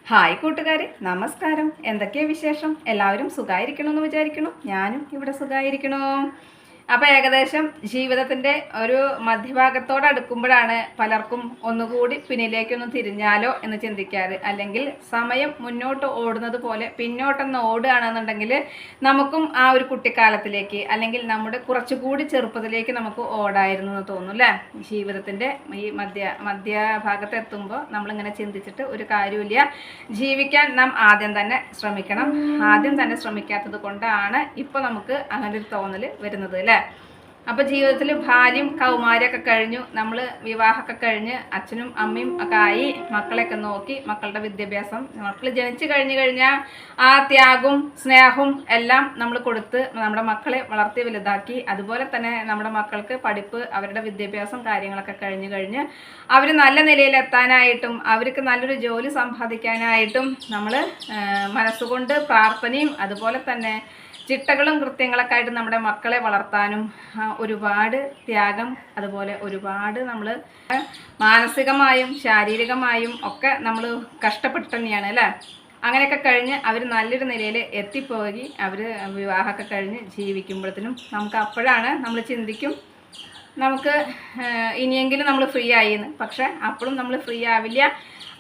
Hi കൂട്ടുകാരെ, നമസ്കാരം. എന്തൊക്കെയാണ് വിശേഷം? എല്ലാവരും സുഖമായിരിക്കണമെന്ന് വിചാരിക്കണം. ഞാനും ഇവിടെ സുഖമായിരിക്കണോ. അപ്പോൾ ഏകദേശം ജീവിതത്തിൻ്റെ ഒരു മധ്യഭാഗത്തോട് അടുക്കുമ്പോഴാണ് പലർക്കും ഒന്നുകൂടി പിന്നിലേക്കൊന്ന് തിരിഞ്ഞാലോ എന്ന് ചിന്തിക്കാറ്. അല്ലെങ്കിൽ സമയം മുന്നോട്ട് ഓടുന്നത് പോലെ പിന്നോട്ടൊന്ന് ഓടുകയാണെന്നുണ്ടെങ്കിൽ നമുക്കും ആ ഒരു കുട്ടിക്കാലത്തിലേക്ക് അല്ലെങ്കിൽ നമ്മുടെ കുറച്ചുകൂടി ചെറുപ്പത്തിലേക്ക് നമുക്ക് ഓടായിരുന്നു എന്ന് തോന്നും അല്ലേ. ജീവിതത്തിൻ്റെ ഈ മധ്യഭാഗത്ത് എത്തുമ്പോൾ നമ്മളിങ്ങനെ ചിന്തിച്ചിട്ട് ഒരു കാര്യമില്ല. ജീവിക്കാൻ നാം ആദ്യം തന്നെ ശ്രമിക്കണം. ആദ്യം തന്നെ ശ്രമിക്കാത്തത് കൊണ്ടാണ് ഇപ്പോൾ നമുക്ക് അങ്ങനെ ഒരു തോന്നൽ വരുന്നത് അല്ലേ. അപ്പോൾ ജീവിതത്തിൽ ബാല്യം കൗമാരമൊക്കെ കഴിഞ്ഞു, നമ്മൾ വിവാഹമൊക്കെ കഴിഞ്ഞ് അച്ഛനും അമ്മയും ഒക്കെ ആയി, മക്കളെയൊക്കെ നോക്കി, മക്കളുടെ വിദ്യാഭ്യാസം, മക്കൾ ജനിച്ചു കഴിഞ്ഞാൽ ആ ത്യാഗവും സ്നേഹവും എല്ലാം നമ്മൾ കൊടുത്ത് നമ്മുടെ മക്കളെ വളർത്തി വലുതാക്കി. അതുപോലെ തന്നെ നമ്മുടെ മക്കൾക്ക് പഠിപ്പ്, അവരുടെ വിദ്യാഭ്യാസം കാര്യങ്ങളൊക്കെ കഴിഞ്ഞ് അവർ നല്ല നിലയിലെത്താനായിട്ടും അവർക്ക് നല്ലൊരു ജോലി സമ്പാദിക്കാനായിട്ടും നമ്മൾ മനസ്സുകൊണ്ട് പ്രാർത്ഥനയും അതുപോലെ തന്നെ ചിട്ടകളും കൃത്യങ്ങളൊക്കെ ആയിട്ട് നമ്മുടെ മക്കളെ വളർത്താനും ഒരുപാട് ത്യാഗം, അതുപോലെ ഒരുപാട് നമ്മൾ മാനസികമായും ശാരീരികമായും ഒക്കെ നമ്മൾ കഷ്ടപ്പെട്ട് തന്നെയാണ് അല്ലേ. അങ്ങനെയൊക്കെ കഴിഞ്ഞ് അവർ നല്ലൊരു നിലയിൽ എത്തിപ്പോയി അവർ വിവാഹമൊക്കെ കഴിഞ്ഞ് ജീവിക്കുമ്പോഴത്തേനും നമുക്ക് അപ്പോഴാണ് നമ്മൾ ചിന്തിക്കും നമുക്ക് ഇനിയെങ്കിലും നമ്മൾ ഫ്രീ ആയിന്ന്. പക്ഷെ അപ്പോഴും നമ്മൾ ഫ്രീ ആവില്ല.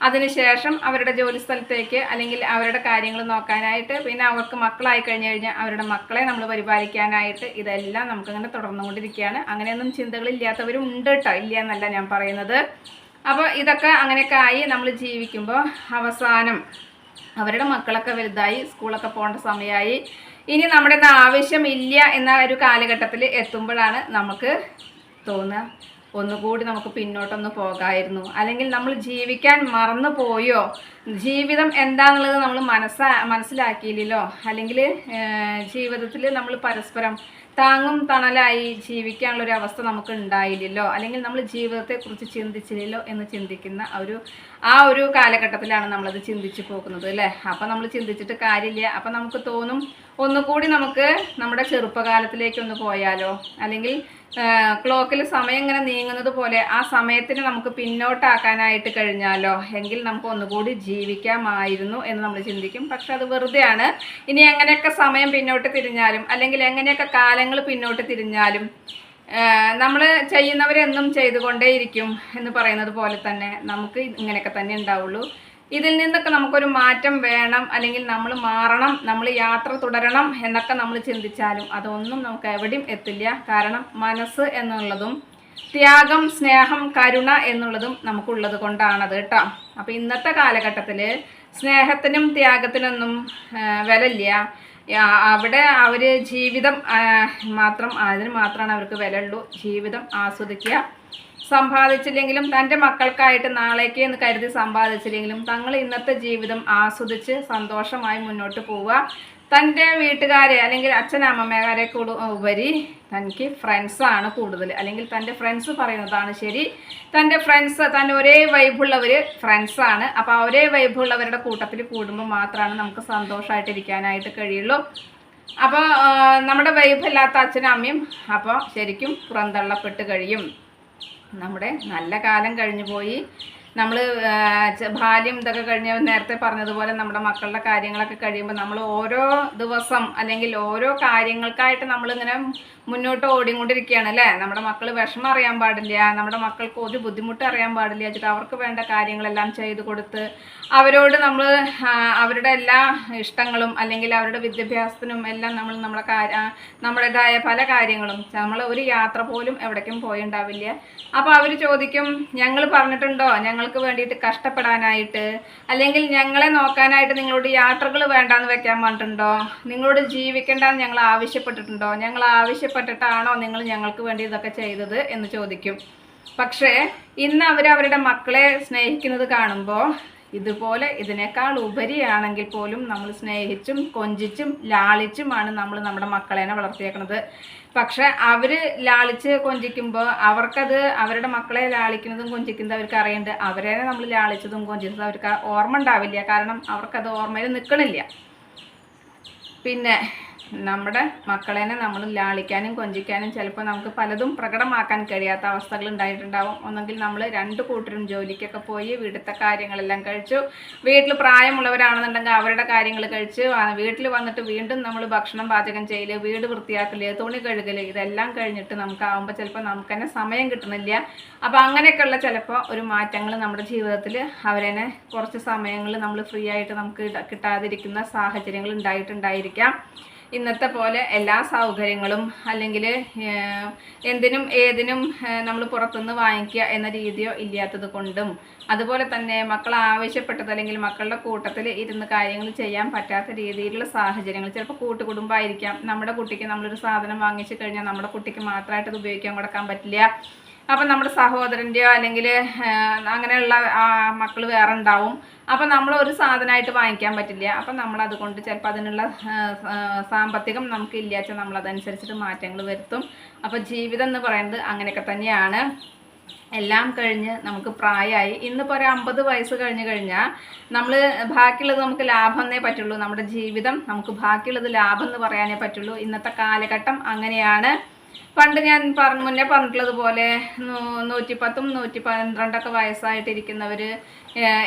അതിനുശേഷം അവരുടെ ജോലി സ്ഥലത്തേക്ക് അല്ലെങ്കിൽ അവരുടെ കാര്യങ്ങൾ നോക്കാനായിട്ട്, പിന്നെ അവർക്ക് മക്കളായി കഴിഞ്ഞാൽ അവരുടെ മക്കളെ നമ്മൾ പരിപാലിക്കാനായിട്ട് ഇതെല്ലാം നമുക്കങ്ങനെ തുടർന്നുകൊണ്ടിരിക്കുകയാണ്. അങ്ങനെയൊന്നും ചിന്തകളില്ലാത്തവരും ഉണ്ട് കേട്ടോ, ഇല്ല എന്നല്ല ഞാൻ പറയുന്നത്. അപ്പോൾ ഇതൊക്കെ അങ്ങനെയൊക്കെ ആയി നമ്മൾ ജീവിക്കുമ്പോൾ അവസാനം അവരുടെ മക്കളൊക്കെ വലുതായി സ്കൂളൊക്കെ പോകേണ്ട സമയമായി. ഇനി നമ്മുടെ ആവശ്യമില്ല എന്ന ഒരു കാലഘട്ടത്തിൽ എത്തുമ്പോഴാണ് നമുക്ക് തോന്നുക ഒന്നുകൂടി നമുക്ക് പിന്നോട്ടൊന്ന് പോകാമായിരുന്നു, അല്ലെങ്കിൽ നമ്മൾ ജീവിക്കാൻ മറന്നു പോയോ, ജീവിതം എന്താണെന്നുള്ളത് നമ്മൾ മനസ്സിലാക്കിയില്ലല്ലോ, അല്ലെങ്കിൽ ജീവിതത്തിൽ നമ്മൾ പരസ്പരം താങ്ങും തണലായി ജീവിക്കാനുള്ളൊരു അവസ്ഥ നമുക്ക് ഉണ്ടായില്ലല്ലോ, അല്ലെങ്കിൽ നമ്മൾ ജീവിതത്തെക്കുറിച്ച് ചിന്തിച്ചില്ലല്ലോ എന്ന് ചിന്തിക്കുന്ന ആ ഒരു കാലഘട്ടത്തിലാണ് നമ്മളത് ചിന്തിച്ചു പോകുന്നത് അല്ലേ. അപ്പം നമ്മൾ ചിന്തിച്ചിട്ട് കാര്യമില്ല. അപ്പം നമുക്ക് തോന്നും ഒന്നുകൂടി നമുക്ക് നമ്മുടെ ചെറുപ്പകാലത്തിലേക്കൊന്ന് പോയാലോ, അല്ലെങ്കിൽ ക്ലോക്കിൽ സമയം ഇങ്ങനെ നീങ്ങുന്നത് പോലെ ആ സമയത്തിന് നമുക്ക് പിന്നോട്ടാക്കാനായിട്ട് കഴിഞ്ഞാലോ, എങ്കിൽ നമുക്ക് ഒന്നുകൂടി ജീവിക്കാമായിരുന്നു എന്ന് നമ്മൾ ചിന്തിക്കും. പക്ഷെ അത് വെറുതെയാണ്. ഇനി എങ്ങനെയൊക്കെ സമയം പിന്നോട്ട് തിരിഞ്ഞാലും അല്ലെങ്കിൽ എങ്ങനെയൊക്കെ കാലങ്ങൾ പിന്നോട്ട് തിരിഞ്ഞാലും നമ്മൾ ചെയ്യുന്നവരെന്നും ചെയ്തുകൊണ്ടേയിരിക്കും എന്ന് പറയുന്നത് പോലെ തന്നെ നമുക്ക് ഇങ്ങനെയൊക്കെ തന്നെ ഉണ്ടാവുള്ളൂ. ഇതിൽ നിന്നൊക്കെ നമുക്കൊരു മാറ്റം വേണം, അല്ലെങ്കിൽ നമ്മൾ മാറണം, നമ്മൾ യാത്ര തുടരണം എന്നൊക്കെ നമ്മൾ ചിന്തിച്ചാലും അതൊന്നും നമുക്ക് എവിടെയും എത്തില്ല. കാരണം മനസ്സ് എന്നുള്ളതും ത്യാഗം, സ്നേഹം, കരുണ എന്നുള്ളതും നമുക്കുള്ളത് കൊണ്ടാണത് കേട്ടോ. അപ്പോൾ ഇന്നത്തെ കാലഘട്ടത്തിൽ സ്നേഹത്തിനും ത്യാഗത്തിനൊന്നും വിലയില്ല. അവിടെ അവർ ജീവിതം മാത്രം, അതിന് മാത്രമാണ് അവർക്ക് വിലയുള്ളൂ. ജീവിതം ആസ്വദിക്കുക. സമ്പാദിച്ചില്ലെങ്കിലും തൻ്റെ മക്കൾക്കായിട്ട് നാളേക്ക് എന്ന് കരുതി സമ്പാദിച്ചില്ലെങ്കിലും തങ്ങൾ ഇന്നത്തെ ജീവിതം ആസ്വദിച്ച് സന്തോഷമായി മുന്നോട്ട് പോവുക. തൻ്റെ വീട്ടുകാരെ അല്ലെങ്കിൽ അച്ഛനമ്മമാരെ ഉപരി തനിക്ക് ഫ്രണ്ട്സാണ് കൂടുതൽ, അല്ലെങ്കിൽ തൻ്റെ ഫ്രണ്ട്സ് പറയുന്നതാണ് ശരി. തൻ്റെ ഫ്രണ്ട്സ്, തൻ്റെ ഒരേ വൈബുള്ളവർ ഫ്രണ്ട്സാണ്. അപ്പോൾ ഒരേ വൈബുള്ളവരുടെ കൂട്ടത്തിൽ കൂടുമ്പോൾ മാത്രമാണ് നമുക്ക് സന്തോഷമായിട്ടിരിക്കാനായിട്ട് കഴിയുള്ളൂ. അപ്പോൾ നമ്മുടെ വൈബില്ലാത്ത അച്ഛനും അമ്മയും അപ്പോൾ ശരിക്കും പുറന്തള്ളപ്പെട്ട് കഴിയും. നമ്മുടെ നല്ല കാലം കഴിഞ്ഞു പോയി. നമ്മൾ ബാല്യം ഇതൊക്കെ കഴിഞ്ഞ് നേരത്തെ പറഞ്ഞതുപോലെ നമ്മുടെ മക്കളുടെ കാര്യങ്ങളൊക്കെ കഴിയുമ്പോൾ നമ്മൾ ഓരോ ദിവസം അല്ലെങ്കിൽ ഓരോ കാര്യങ്ങൾക്കായിട്ട് നമ്മളിങ്ങനെ മുന്നോട്ട് ഓടിക്കൊണ്ടിരിക്കുകയാണ് അല്ലേ. നമ്മുടെ മക്കൾ വിഷമം അറിയാൻ പാടില്ല, നമ്മുടെ മക്കൾക്ക് ഒരു ബുദ്ധിമുട്ട് അറിയാൻ പാടില്ല വെച്ചിട്ട് അവർക്ക് വേണ്ട കാര്യങ്ങളെല്ലാം ചെയ്തു കൊടുത്ത് അവരോട് നമ്മൾ അവരുടെ എല്ലാ ഇഷ്ടങ്ങളും അല്ലെങ്കിൽ അവരുടെ വിദ്യാഭ്യാസത്തിനും എല്ലാം നമ്മൾ നമ്മുടേതായ പല കാര്യങ്ങളും, നമ്മൾ ഒരു യാത്ര പോലും എവിടേക്കും പോയിണ്ടാവില്ല. അപ്പോൾ അവർ ചോദിക്കും, ഞങ്ങൾ പറഞ്ഞിട്ടുണ്ടോ ഞങ്ങൾക്ക് വേണ്ടിയിട്ട് കഷ്ടപ്പെടാനായിട്ട്, അല്ലെങ്കിൽ ഞങ്ങളെ നോക്കാനായിട്ട് നിങ്ങളോട് യാത്രകൾ വേണ്ടാന്ന് വെക്കാൻ പറഞ്ഞിട്ടുണ്ടോ, നിങ്ങളോട് ജീവിക്കേണ്ടെന്ന് ഞങ്ങൾ ആവശ്യപ്പെട്ടിട്ടുണ്ടോ, ഞങ്ങൾ ആവശ്യപ്പെട്ടിട്ടാണോ നിങ്ങൾ ഞങ്ങൾക്ക് വേണ്ടി ഇതൊക്കെ ചെയ്തത് എന്ന് ചോദിക്കും. പക്ഷേ ഇന്ന് അവരുടെ മക്കളെ സ്നേഹിക്കുന്നത് കാണുമ്പോൾ ഇതുപോലെ ഇതിനേക്കാൾ ഉപരിയാണെങ്കിൽ പോലും നമ്മൾ സ്നേഹിച്ചും കൊഞ്ചിച്ചും ലാളിച്ചുമാണ് നമ്മൾ നമ്മുടെ മക്കളെ വളർത്തിയേക്കുന്നത്. പക്ഷെ അവർ ലാളിച്ച് കൊഞ്ചിക്കുമ്പോൾ അവർക്കത് അവരുടെ മക്കളെ ലാളിക്കുന്നതും കൊഞ്ചിക്കുന്നതും അവർക്ക് അറിയേണ്ടത് അവരെ നമ്മൾ ലാളിച്ചതും കൊഞ്ചിച്ചതും അവർക്ക് ഓർമ്മ ഉണ്ടാവില്ല. കാരണം അവർക്കത് ഓർമ്മയിൽ നിൽക്കണില്ല. പിന്നെ നമ്മുടെ മക്കളേനെ നമ്മൾ ലാളിക്കാനും കൊഞ്ചിക്കാനും ചിലപ്പോൾ നമുക്ക് പലതും പ്രകടമാക്കാൻ കഴിയാത്ത അവസ്ഥകൾ ഉണ്ടായിട്ടുണ്ടാവും. ഒന്നെങ്കിൽ നമ്മൾ രണ്ട് കൂട്ടരും ജോലിക്കൊക്കെ പോയി വീട്ടിലത്തെ കാര്യങ്ങളെല്ലാം കഴിച്ചു, വീട്ടിൽ പ്രായമുള്ളവരാണെന്നുണ്ടെങ്കിൽ അവരുടെ കാര്യങ്ങൾ കഴിച്ച് വീട്ടിൽ വന്നിട്ട് വീണ്ടും നമ്മൾ ഭക്ഷണം പാചകം ചെയ്യൽ, വീട് വൃത്തിയാക്കൽ, തുണി കഴുകൽ, ഇതെല്ലാം കഴിഞ്ഞിട്ട് നമുക്കാവുമ്പോൾ ചിലപ്പോൾ നമുക്ക് തന്നെ സമയം കിട്ടുന്നില്ല. അപ്പോൾ അങ്ങനെയൊക്കെയുള്ള ചിലപ്പോൾ ഒരു മാറ്റങ്ങൾ നമ്മുടെ ജീവിതത്തിൽ അവരെന്നെ കുറച്ച് സമയങ്ങൾ നമ്മൾ ഫ്രീ ആയിട്ട് നമുക്ക് കിട്ടാതിരിക്കുന്ന സാഹചര്യങ്ങൾ ഉണ്ടായിട്ടുണ്ടായിരിക്കാം. ഇന്നത്തെ പോലെ എല്ലാ സൗകര്യങ്ങളും അല്ലെങ്കിൽ എന്തിനും ഏതിനും നമ്മൾ പുറത്തുനിന്ന് വാങ്ങിക്കുക എന്ന രീതിയോ ഇല്ലാത്തത് കൊണ്ടും, അതുപോലെ തന്നെ മക്കൾ ആവശ്യപ്പെട്ടത് അല്ലെങ്കിൽ മക്കളുടെ കൂട്ടത്തിൽ ഇരുന്ന് കാര്യങ്ങൾ ചെയ്യാൻ പറ്റാത്ത രീതിയിലുള്ള സാഹചര്യങ്ങൾ, ചിലപ്പോൾ കൂട്ടുകുടുംബമായിരിക്കാം. നമ്മുടെ കുട്ടിക്ക് നമ്മളൊരു സാധനം വാങ്ങിച്ചു കഴിഞ്ഞാൽ നമ്മുടെ കുട്ടിക്ക് മാത്രമായിട്ട് അത് ഉപയോഗിക്കാൻ കൊടുക്കാൻ പറ്റില്ല. അപ്പം നമ്മുടെ സഹോദരൻ്റെയോ അല്ലെങ്കിൽ അങ്ങനെയുള്ള മക്കൾ വേറെ ഉണ്ടാവും. അപ്പം നമ്മൾ ഒരു സാധനമായിട്ട് വാങ്ങിക്കാൻ പറ്റില്ല. അപ്പം നമ്മളതുകൊണ്ട് ചിലപ്പോൾ അതിനുള്ള സാമ്പത്തികം നമുക്ക് ഇല്ലാച്ച നമ്മളതനുസരിച്ചിട്ട് മാറ്റങ്ങൾ വരുത്തും. അപ്പോൾ ജീവിതം എന്ന് പറയുന്നത് അങ്ങനെയൊക്കെ തന്നെയാണ്. എല്ലാം കഴിഞ്ഞ് നമുക്ക് പ്രായമായി, ഇന്നിപ്പോൾ ഒരു 50 വയസ്സ് കഴിഞ്ഞ് കഴിഞ്ഞാൽ നമ്മൾ ബാക്കിയുള്ളത് നമുക്ക് ലാഭം എന്നേ പറ്റുള്ളൂ. നമ്മുടെ ജീവിതം നമുക്ക് ബാക്കിയുള്ളത് ലാഭം എന്ന് പറയാനേ പറ്റുള്ളൂ. ഇന്നത്തെ കാലഘട്ടം അങ്ങനെയാണ്. പണ്ട് ഞാൻ മുന്നേ പറഞ്ഞിട്ടുള്ളതുപോലെ 110, 112 വയസ്സായിട്ടിരിക്കുന്നവർ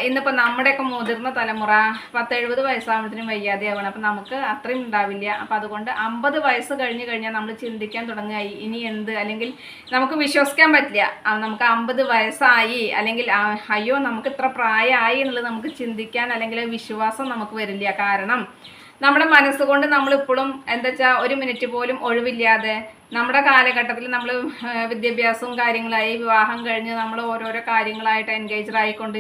ഇന്നിപ്പോൾ നമ്മുടെയൊക്കെ മുതിർന്ന തലമുറ 10-70 വയസ്സാകുമ്പോഴത്തേനും വയ്യാതെയാവണം. അപ്പം നമുക്ക് അത്രയും ഉണ്ടാവില്ല. അപ്പം അതുകൊണ്ട് 50 വയസ്സ് കഴിഞ്ഞ് കഴിഞ്ഞാൽ നമ്മൾ ചിന്തിക്കാൻ തുടങ്ങുക ഇനി എന്ത്, അല്ലെങ്കിൽ നമുക്ക് വിശ്വസിക്കാൻ പറ്റില്ല. നമുക്ക് 50 വയസ്സായി അല്ലെങ്കിൽ അയ്യോ നമുക്ക് ഇത്ര പ്രായമായി എന്നുള്ളത് നമുക്ക് ചിന്തിക്കാൻ അല്ലെങ്കിൽ വിശ്വാസം നമുക്ക് വരില്ല. കാരണം നമ്മുടെ മനസ്സുകൊണ്ട് നമ്മളിപ്പോഴും എന്താ വെച്ചാൽ ഒരു മിനിറ്റ് പോലും ഒഴിവില്ലാതെ നമ്മുടെ കാലഘട്ടത്തിൽ നമ്മൾ വിദ്യാഭ്യാസവും കാര്യങ്ങളായി വിവാഹം കഴിഞ്ഞ് നമ്മൾ ഓരോരോ കാര്യങ്ങളായിട്ട് എൻഗേജ്ഡ് ആയിക്കൊണ്ട്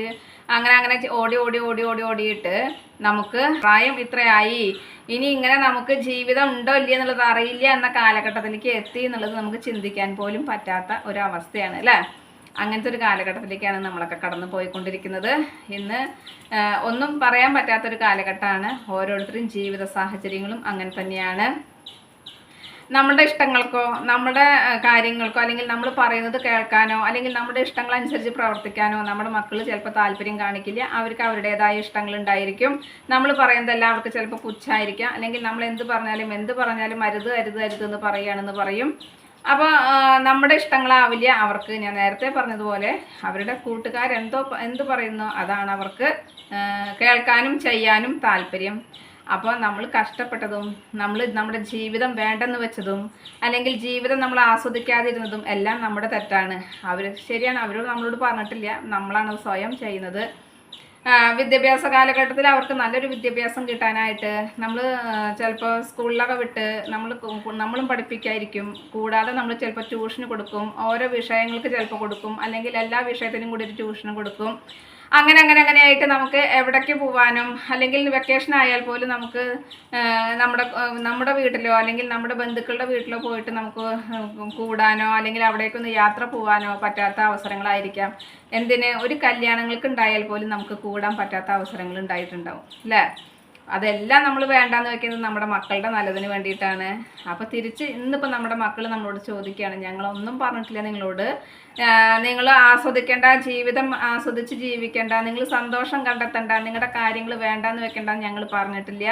അങ്ങനെ ഓടിയിട്ട് നമുക്ക് പ്രായം ഇത്രയായി, ഇനി ഇങ്ങനെ നമുക്ക് ജീവിതം ഉണ്ടോ ഇല്ല എന്നുള്ളത് അറിയില്ല എന്ന കാലഘട്ടത്തിലേക്ക് എത്തി എന്നുള്ളത് നമുക്ക് ചിന്തിക്കാൻ പോലും പറ്റാത്ത ഒരവസ്ഥയാണ് അല്ലേ. അങ്ങനത്തെ ഒരു കാലഘട്ടത്തിലേക്കാണ് നമ്മളൊക്കെ കടന്നു പോയിക്കൊണ്ടിരിക്കുന്നത്. ഇന്ന് ഒന്നും പറയാൻ പറ്റാത്തൊരു കാലഘട്ടമാണ്. ഓരോരുത്തരും ജീവിത സാഹചര്യങ്ങളും അങ്ങനെ തന്നെയാണ്. നമ്മുടെ ഇഷ്ടങ്ങൾക്കോ നമ്മുടെ കാര്യങ്ങൾക്കോ അല്ലെങ്കിൽ നമ്മൾ പറയുന്നത് കേൾക്കാനോ അല്ലെങ്കിൽ നമ്മുടെ ഇഷ്ടങ്ങളനുസരിച്ച് പ്രവർത്തിക്കാനോ നമ്മുടെ മക്കൾ ചിലപ്പോൾ താല്പര്യം കാണിക്കില്ല. അവർക്ക് അവരുടേതായ ഇഷ്ടങ്ങൾ ഉണ്ടായിരിക്കും. നമ്മൾ പറയുന്നതെല്ലാം അവർക്ക് ചിലപ്പോൾ പുച്ഛായിരിക്കാം. അല്ലെങ്കിൽ നമ്മൾ എന്ത് പറഞ്ഞാലും അരുത് എന്ന് പറയുകയാണെന്ന് പറയും. അപ്പോൾ നമ്മുടെ ഇഷ്ടങ്ങളാവില്ല അവർക്ക്. ഞാൻ നേരത്തെ പറഞ്ഞതുപോലെ അവരുടെ എന്ത് പറയുന്നു അതാണ് അവർക്ക് കേൾക്കാനും ചെയ്യാനും താല്പര്യം. അപ്പോൾ നമ്മൾ കഷ്ടപ്പെട്ടതും നമ്മുടെ ജീവിതം വേണ്ടെന്ന് വെച്ചതും അല്ലെങ്കിൽ ജീവിതം നമ്മൾ ആസ്വദിക്കാതിരുന്നതും എല്ലാം നമ്മുടെ തെറ്റാണ്. ശരിയാണ്, അവരോട് നമ്മളോട് പറഞ്ഞിട്ടില്ല, നമ്മളാണ് സ്വയം ചെയ്യുന്നത്. വിദ്യാഭ്യാസ കാലഘട്ടത്തിൽ അവർക്ക് നല്ലൊരു വിദ്യാഭ്യാസം കിട്ടാനായിട്ട് നമ്മൾ ചിലപ്പോൾ സ്കൂളിലൊക്കെ വിട്ട് നമ്മളും പഠിപ്പിക്കായിരിക്കും. കൂടാതെ നമ്മൾ ചിലപ്പോൾ ട്യൂഷന് കൊടുക്കും, ഓരോ വിഷയങ്ങൾക്ക് ചിലപ്പോൾ കൊടുക്കും, അല്ലെങ്കിൽ എല്ലാ വിഷയത്തിനും കൂടി ഒരു ട്യൂഷന് കൊടുക്കും. അങ്ങനെയായിട്ട് നമുക്ക് എവിടേക്ക് പോകാനും അല്ലെങ്കിൽ വെക്കേഷൻ ആയാൽ പോലും നമുക്ക് നമ്മുടെ വീട്ടിലോ അല്ലെങ്കിൽ നമ്മുടെ ബന്ധുക്കളുടെ വീട്ടിലോ പോയിട്ട് നമുക്ക് കൂടാനോ അല്ലെങ്കിൽ അവിടേക്കൊന്ന് യാത്ര പോകാനോ പറ്റാത്ത അവസരങ്ങളായിരിക്കാം. ഒരു കല്യാണങ്ങൾക്ക് ഉണ്ടായാൽ പോലും നമുക്ക് കൂടാൻ പറ്റാത്ത അവസരങ്ങൾ ഉണ്ടായിട്ടുണ്ടാവും അല്ലേ. അതെല്ലാം നമ്മൾ വേണ്ടാന്ന് വെക്കുന്നത് നമ്മുടെ മക്കളുടെ നല്ലതിന് വേണ്ടിയിട്ടാണ്. അപ്പോൾ തിരിച്ച് ഇന്നിപ്പോൾ നമ്മുടെ മക്കൾ നമ്മളോട് ചോദിക്കുകയാണ്, ഞങ്ങളൊന്നും പറഞ്ഞിട്ടില്ല നിങ്ങളോട്, നിങ്ങൾ ആസ്വദിക്കേണ്ട, ജീവിതം ആസ്വദിച്ച് ജീവിക്കേണ്ട, നിങ്ങൾ സന്തോഷം കണ്ടെത്തണ്ട, നിങ്ങളുടെ കാര്യങ്ങൾ വേണ്ടാന്ന് വെക്കേണ്ട ഞങ്ങൾ പറഞ്ഞിട്ടില്ല.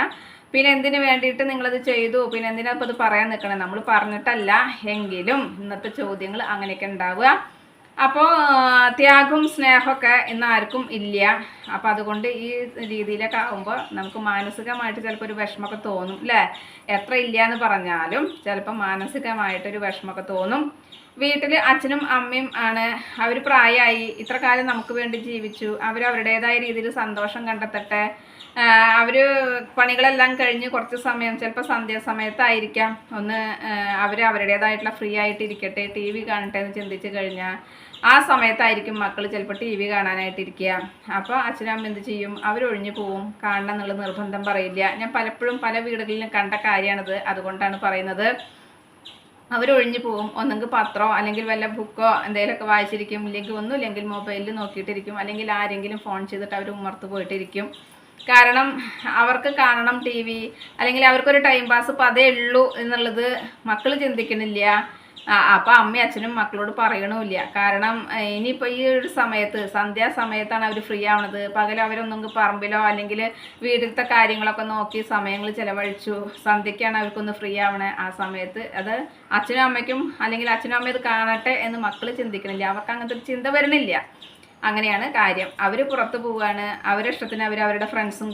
പിന്നെ എന്തിനു വേണ്ടിയിട്ട് നിങ്ങളത് ചെയ്തു, പിന്നെ എന്തിനാ ഇപ്പോൾ ഇത് പറയാൻ നിൽക്കണം, നമ്മൾ പറഞ്ഞിട്ടല്ല. എങ്കിലും ഇന്നത്തെ ചോദ്യങ്ങൾ അങ്ങനെയൊക്കെ ഉണ്ടാവുക. അപ്പോൾ ത്യാഗവും സ്നേഹമൊക്കെ ഇന്ന് ആർക്കും ഇല്ല. അപ്പോൾ അതുകൊണ്ട് ഈ രീതിയിലൊക്കെ ആകുമ്പോൾ നമുക്ക് മാനസികമായിട്ട് ചിലപ്പോൾ ഒരു വിഷമമൊക്കെ തോന്നും അല്ലേ. എത്ര ഇല്ല എന്ന് പറഞ്ഞാലും ചിലപ്പോൾ മാനസികമായിട്ടൊരു വിഷമമൊക്കെ തോന്നും. വീട്ടിൽ അച്ഛനും അമ്മയും ആണ്, അവർ പ്രായമായി, ഇത്ര കാലം നമുക്ക് വേണ്ടി ജീവിച്ചു, അവരവരുടേതായ രീതിയിൽ സന്തോഷം കണ്ടെത്തട്ടെ. അവർ പണികളെല്ലാം കഴിഞ്ഞ് കുറച്ച് സമയം ചിലപ്പോൾ സന്ധ്യാസമയത്തായിരിക്കാം ഒന്ന് അവരുടേതായിട്ടുള്ള ഫ്രീ ആയിട്ട് ഇരിക്കട്ടെ, ടി വി കാണട്ടെ എന്ന് ചിന്തിച്ച് കഴിഞ്ഞാൽ ആ സമയത്തായിരിക്കും മക്കൾ ചിലപ്പോൾ ടി വി കാണാനായിട്ടിരിക്കുക. അപ്പോൾ അച്ഛനും അമ്മ എന്ത് ചെയ്യും, അവരൊഴിഞ്ഞു പോവും. കാണണം എന്നുള്ള നിർബന്ധം പറയില്ല. ഞാൻ പലപ്പോഴും പല വീടുകളിലും കണ്ട കാര്യമാണിത്, അതുകൊണ്ടാണ് പറയുന്നത്. അവരൊഴിഞ്ഞു പോവും. ഒന്നെങ്കിൽ പത്രമോ അല്ലെങ്കിൽ വല്ല ബുക്കോ എന്തെങ്കിലുമൊക്കെ വായിച്ചിരിക്കും, ഇല്ലെങ്കിൽ മൊബൈലിൽ നോക്കിയിട്ടിരിക്കും, അല്ലെങ്കിൽ ആരെങ്കിലും ഫോൺ ചെയ്തിട്ട് അവർ ഉമ്മർത്ത് പോയിട്ടിരിക്കും. കാരണം അവർക്ക് കാണണം ടി വി, അല്ലെങ്കിൽ അവർക്കൊരു ടൈം പാസ് ഇപ്പോൾ അതേ ഉള്ളൂ എന്നുള്ളത് മക്കൾ ചിന്തിക്കുന്നില്ല. അപ്പം അമ്മയും അച്ഛനും മക്കളോട് പറയണമില്ല. കാരണം ഇനിയിപ്പോൾ ഈ ഒരു സമയത്ത് സന്ധ്യാസമയത്താണ് അവർ ഫ്രീ ആവണത്. പകൽ അവരൊന്നും പറമ്പിലോ അല്ലെങ്കിൽ വീട്ടിലത്തെ കാര്യങ്ങളൊക്കെ നോക്കി സമയങ്ങൾ ചിലവഴിച്ചു. സന്ധ്യയ്ക്കാണ് അവർക്കൊന്ന് ഫ്രീ ആവണേ. ആ സമയത്ത് അത് അച്ഛനും അമ്മയ്ക്കും അല്ലെങ്കിൽ അച്ഛനും അമ്മയും ഇത് കാണട്ടെ എന്ന് മക്കൾ ചിന്തിക്കണില്ല. അവർക്ക് അങ്ങനത്തെ ഒരു ചിന്ത വരണില്ല. അങ്ങനെയാണ് കാര്യം. അവർ പുറത്ത് പോവുകയാണ്. അവരുടെ ഇഷ്ടത്തിന് അവരുടെ ഫ്രണ്ട്സും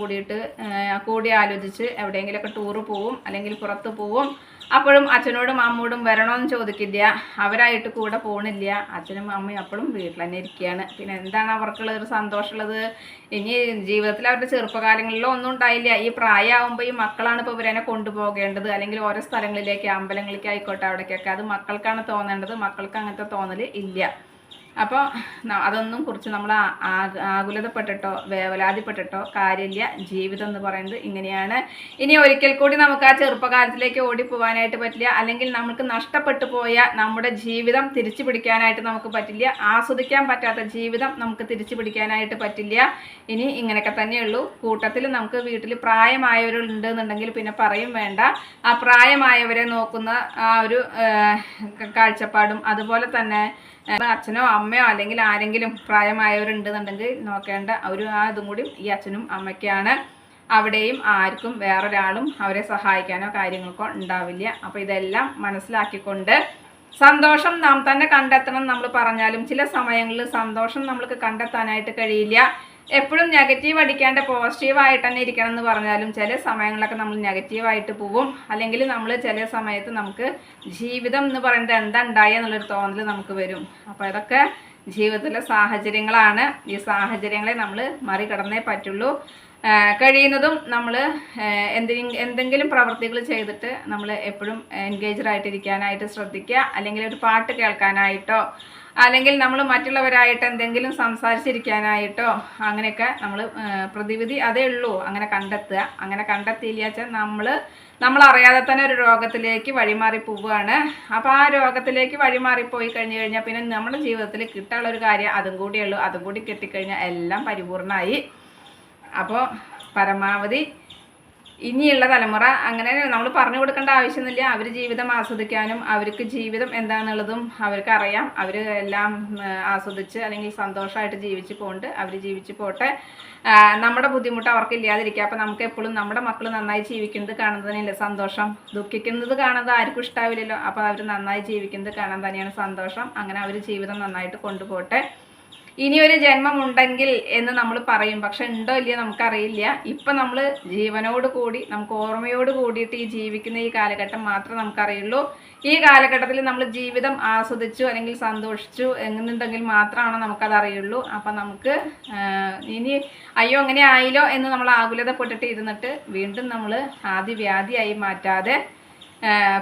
കൂടി ആലോചിച്ച് എവിടെയെങ്കിലുമൊക്കെ ടൂറ് പോവും അല്ലെങ്കിൽ പുറത്ത് പോവും. അപ്പോഴും അച്ഛനോടും അമ്മോടും വരണമെന്ന് ചോദിക്കില്ല. അവരായിട്ട് കൂടെ പോകണില്ല. അച്ഛനും അമ്മയും അപ്പോഴും വീട്ടിൽ തന്നെ ഇരിക്കുകയാണ്. പിന്നെ എന്താണ് അവർക്കുള്ള ഒരു സന്തോഷമുള്ളത്? ഇനി ജീവിതത്തിൽ അവരുടെ ചെറുപ്പകാലങ്ങളിലോ ഒന്നും ഉണ്ടായില്ല. ഈ പ്രായമാകുമ്പോൾ ഈ മക്കളാണ് ഇപ്പോൾ ഇവരെന്നെ കൊണ്ടുപോകേണ്ടത്. അല്ലെങ്കിൽ ഓരോ സ്ഥലങ്ങളിലേക്ക്, അമ്പലങ്ങളിലേക്ക് ആയിക്കോട്ടെ, അവിടേക്കൊക്കെ അത് മക്കൾക്കാണ് തോന്നേണ്ടത്. മക്കൾക്ക് അങ്ങനത്തെ തോന്നൽ ഇല്ല. അപ്പോൾ അതൊന്നും കുറിച്ച് നമ്മൾ ആകുലതപ്പെട്ടിട്ടോ വേവലാതിപ്പെട്ടിട്ടോ കാര്യമില്ല. ജീവിതം എന്ന് പറയുന്നത് ഇങ്ങനെയാണ്. ഇനി ഒരിക്കൽ കൂടി നമുക്ക് ആ ചെറുപ്പകാലത്തിലേക്ക് ഓടിപ്പോവാനായിട്ട് പറ്റില്ല. അല്ലെങ്കിൽ നമുക്ക് നഷ്ടപ്പെട്ടു പോയ നമ്മുടെ ജീവിതം തിരിച്ചു പിടിക്കാനായിട്ട് നമുക്ക് പറ്റില്ല. ആസ്വദിക്കാൻ പറ്റാത്ത ജീവിതം നമുക്ക് തിരിച്ചു പിടിക്കാനായിട്ട് പറ്റില്ല. ഇനി ഇങ്ങനെയൊക്കെ തന്നെയുള്ളൂ. കൂട്ടത്തിൽ നമുക്ക് വീട്ടിൽ പ്രായമായവരുണ്ടെന്നുണ്ടെങ്കിൽ പിന്നെ പറയും വേണ്ട. ആ പ്രായമായവരെ നോക്കുന്ന ആ ഒരു കാഴ്ചപ്പാടും അതുപോലെ തന്നെ അച്ഛനോ അമ്മയോ അല്ലെങ്കിൽ ആരെങ്കിലും പ്രായമായവരുണ്ടെന്നുണ്ടെങ്കിൽ നോക്കേണ്ട അതും കൂടി ഈ അച്ഛനും അമ്മയ്ക്കാണ്. അവിടെയും ആർക്കും വേറൊരാളും അവരെ സഹായിക്കാനോ കാര്യങ്ങൾക്കോ ഉണ്ടാവില്ല. അപ്പോൾ ഇതെല്ലാം മനസ്സിലാക്കിക്കൊണ്ട് സന്തോഷം നാം തന്നെ കണ്ടെത്തണം നമ്മൾ പറഞ്ഞാലും ചില സമയങ്ങളിൽ സന്തോഷം നമ്മൾക്ക് കണ്ടെത്താനായിട്ട് കഴിയില്ല. എപ്പോഴും നെഗറ്റീവ് അടിക്കാണ്ട് പോസിറ്റീവായിട്ട് തന്നെ ഇരിക്കണം എന്ന് പറഞ്ഞാലും ചില സമയങ്ങളിലൊക്കെ നമ്മൾ നെഗറ്റീവായിട്ട് പോവും. അല്ലെങ്കിൽ നമ്മൾ ചില സമയത്ത് നമുക്ക് ജീവിതം എന്ന് പറയുന്നത് എന്താ ഉണ്ടായ എന്നുള്ളൊരു തോന്നൽ നമുക്ക് വരും. അപ്പോൾ ഇതൊക്കെ ജീവിതത്തിലെ സാഹചര്യങ്ങളാണ്. ഈ സാഹചര്യങ്ങളെ നമ്മൾ മറികടന്നേ പറ്റുള്ളൂ. കഴിയുന്നതും നമ്മൾ എന്തെങ്കിലും പ്രവൃത്തികൾ ചെയ്തിട്ട് നമ്മൾ എപ്പോഴും എൻഗേജ്ഡ് ആയിട്ടിരിക്കാനായിട്ട് ശ്രദ്ധിക്കുക. അല്ലെങ്കിൽ ഒരു പാട്ട് കേൾക്കാനായിട്ടോ അല്ലെങ്കിൽ നമ്മൾ മറ്റുള്ളവരായിട്ട് എന്തെങ്കിലും സംസാരിച്ചിരിക്കാനായിട്ടോ അങ്ങനെയൊക്കെ പ്രതിവിധി അതേ ഉള്ളൂ. അങ്ങനെ കണ്ടെത്തുക. അങ്ങനെ കണ്ടെത്തിയില്ല വെച്ചാൽ നമ്മളറിയാതെ തന്നെ ഒരു രോഗത്തിലേക്ക് വഴിമാറി പോവുകയാണ്. അപ്പോൾ ആ രോഗത്തിലേക്ക് വഴിമാറിപ്പോയി കഴിഞ്ഞു കഴിഞ്ഞാൽ പിന്നെ നമ്മുടെ ജീവിതത്തിൽ കിട്ടാനുള്ളൊരു കാര്യം അതും കൂടിയുള്ളൂ. അതും കൂടി കിട്ടിക്കഴിഞ്ഞാൽ എല്ലാം പരിപൂർണമായി. അപ്പോൾ പരമാവധി ഇനിയുള്ള തലമുറ അങ്ങനെ നമ്മൾ പറഞ്ഞു കൊടുക്കേണ്ട ആവശ്യമൊന്നുമില്ല. അവർ ജീവിതം ആസ്വദിക്കാനും അവർക്ക് ജീവിതം എന്താണെന്നുള്ളതും അവർക്ക് അറിയാം. അവർ എല്ലാം ആസ്വദിച്ച് അല്ലെങ്കിൽ സന്തോഷമായിട്ട് ജീവിച്ച് പോകുന്നുണ്ട്. അവർ ജീവിച്ച് പോട്ടെ. നമ്മുടെ ബുദ്ധിമുട്ട് അവർക്ക് ഇല്ലാതിരിക്കുക. അപ്പോൾ നമുക്ക് എപ്പോഴും നമ്മുടെ മക്കൾ നന്നായി ജീവിക്കുന്നത് കാണുന്നതിനല്ലേ സന്തോഷം. ദുഃഖിക്കുന്നത് കാണുന്നത് ആർക്കും ഇഷ്ടാവില്ലല്ലോ. അപ്പോൾ അവർ നന്നായി ജീവിക്കുന്നത് കാണാൻ തന്നെയാണ് സന്തോഷം. അങ്ങനെ അവർ ജീവിതം നന്നായിട്ട് കൊണ്ടുപോട്ടെ. ഇനിയൊരു ജന്മം ഉണ്ടെങ്കിൽ എന്ന് നമ്മൾ പറയും. പക്ഷെ ഉണ്ടോ ഇല്ലയോ നമുക്കറിയില്ല. ഇപ്പം നമ്മൾ ജീവനോട് കൂടി നമുക്ക് ഓർമ്മയോട് കൂടിയിട്ട് ഈ ജീവിക്കുന്ന ഈ കാലഘട്ടം മാത്രമേ നമുക്കറിയുള്ളൂ. ഈ കാലഘട്ടത്തിൽ നമ്മൾ ജീവിതം ആസ്വദിച്ചു അല്ലെങ്കിൽ സന്തോഷിച്ചു എന്നുണ്ടെങ്കിൽ മാത്രമാണ് നമുക്കത് അറിയുള്ളൂ. അപ്പം നമുക്ക് ഇനി അയ്യോ അങ്ങനെ ആയില്ലോ എന്ന് നമ്മൾ ആകുലതപ്പെട്ടിട്ട് ഇരുന്നിട്ട് വീണ്ടും നമ്മൾ ആദിവ്യാധിയായി മാറ്റാതെ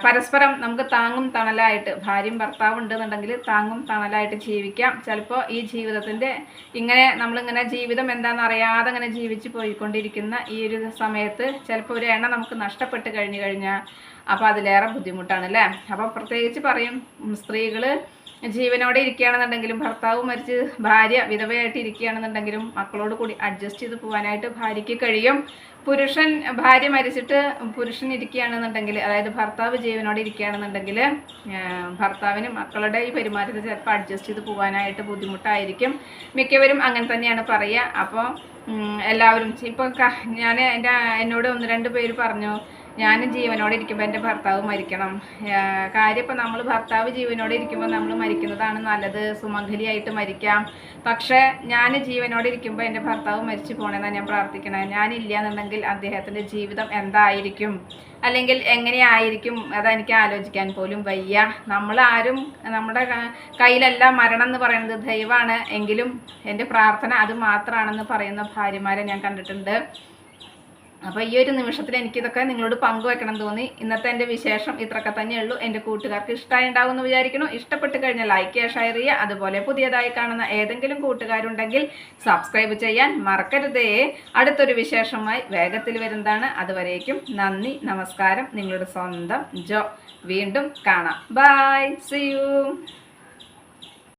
പരസ്പരം നമുക്ക് താങ്ങും തണലായിട്ട് ഭാര്യയും ഭർത്താവും ഉണ്ടെന്നുണ്ടെങ്കിൽ താങ്ങും തണലായിട്ട് ജീവിക്കാം. ചിലപ്പോൾ ഈ ജീവിതത്തിൻ്റെ നമ്മളിങ്ങനെ ജീവിതം എന്താണെന്ന് അറിയാതെ അങ്ങനെ ജീവിച്ച് പോയിക്കൊണ്ടിരിക്കുന്ന ഈ ഒരു സമയത്ത് ചിലപ്പോൾ ഒരു എണ്ണ നമുക്ക് നഷ്ടപ്പെട്ട് കഴിഞ്ഞാൽ അപ്പോൾ അതിലേറെ ബുദ്ധിമുട്ടാണ് അല്ലേ. അപ്പോൾ പ്രത്യേകിച്ച് പറയും സ്ത്രീകൾ ജീവനോടെ ഇരിക്കുകയാണെന്നുണ്ടെങ്കിലും ഭർത്താവ് മരിച്ച് ഭാര്യ വിധവയായിട്ട് ഇരിക്കുകയാണെന്നുണ്ടെങ്കിലും മക്കളോട് കൂടി അഡ്ജസ്റ്റ് ചെയ്ത് പോകാനായിട്ട് ഭാര്യയ്ക്ക് കഴിയും. ഭാര്യ മരിച്ചിട്ട് പുരുഷൻ ഇരിക്കുകയാണെന്നുണ്ടെങ്കിൽ അതായത് ഭർത്താവ് ജീവനോടെ ഇരിക്കുകയാണെന്നുണ്ടെങ്കിൽ ഭർത്താവിന് മക്കളുടെ ഈ പെരുമാറ്റത്തിൽ ചിലപ്പോൾ അഡ്ജസ്റ്റ് ചെയ്ത് പോകാനായിട്ട് ബുദ്ധിമുട്ടായിരിക്കും. മിക്കവരും അങ്ങനെ തന്നെയാണ് പറയുക. അപ്പോൾ എല്ലാവരും ഇപ്പോൾ എന്നോട് 1-2 പേര് പറഞ്ഞു ഞാൻ ജീവനോടെ ഇരിക്കുമ്പോൾ എൻ്റെ ഭർത്താവ് മരിക്കണം. കാര്യം ഇപ്പം നമ്മൾ ഭർത്താവ് ജീവനോടെ ഇരിക്കുമ്പോൾ നമ്മൾ മരിക്കുന്നതാണ് നല്ലത്. സുമംഗലിയായിട്ട് മരിക്കാം. പക്ഷേ ഞാൻ ജീവനോടെ ഇരിക്കുമ്പോൾ എൻ്റെ ഭർത്താവ് മരിച്ചു പോകണമെന്നാണ് ഞാൻ പ്രാർത്ഥിക്കണത്. ഞാനില്ല എന്നുണ്ടെങ്കിൽ അദ്ദേഹത്തിൻ്റെ ജീവിതം എന്തായിരിക്കും അല്ലെങ്കിൽ എങ്ങനെയായിരിക്കും അതെനിക്ക് ആലോചിക്കാൻ പോലും വയ്യ. നമ്മളാരും നമ്മുടെ കയ്യിലല്ല മരണം എന്ന് പറയുന്നത് ദൈവമാണ്. എങ്കിലും എൻ്റെ പ്രാർത്ഥന അത് മാത്രമാണെന്ന് പറയുന്ന ഭാര്യമാരെ ഞാൻ കണ്ടിട്ടുണ്ട്. അപ്പോൾ ഈ ഒരു നിമിഷത്തിൽ എനിക്കിതൊക്കെ നിങ്ങളോട് പങ്കുവെക്കണം തോന്നി. ഇന്നത്തെ എൻ്റെ വിശേഷം ഇത്രയൊക്കെ തന്നെയുള്ളൂ. എൻ്റെ കൂട്ടുകാർക്ക് ഇഷ്ടമായി ഉണ്ടാവുമെന്ന് വിചാരിക്കുന്നു. ഇഷ്ടപ്പെട്ട് കഴിഞ്ഞാൽ ലൈക്ക് ചെയ്യുക, ഷെയർ ചെയ്യുക. അതുപോലെ പുതിയതായി കാണുന്ന ഏതെങ്കിലും കൂട്ടുകാരുണ്ടെങ്കിൽ സബ്സ്ക്രൈബ് ചെയ്യാൻ മറക്കരുതേ. അടുത്തൊരു വിശേഷമായി വേഗത്തിൽ വരുന്നതാണ്. അതുവരേക്കും നന്ദി, നമസ്കാരം. നിങ്ങളുടെ സ്വന്തം ജോ. വീണ്ടും കാണാം. Bye, see U.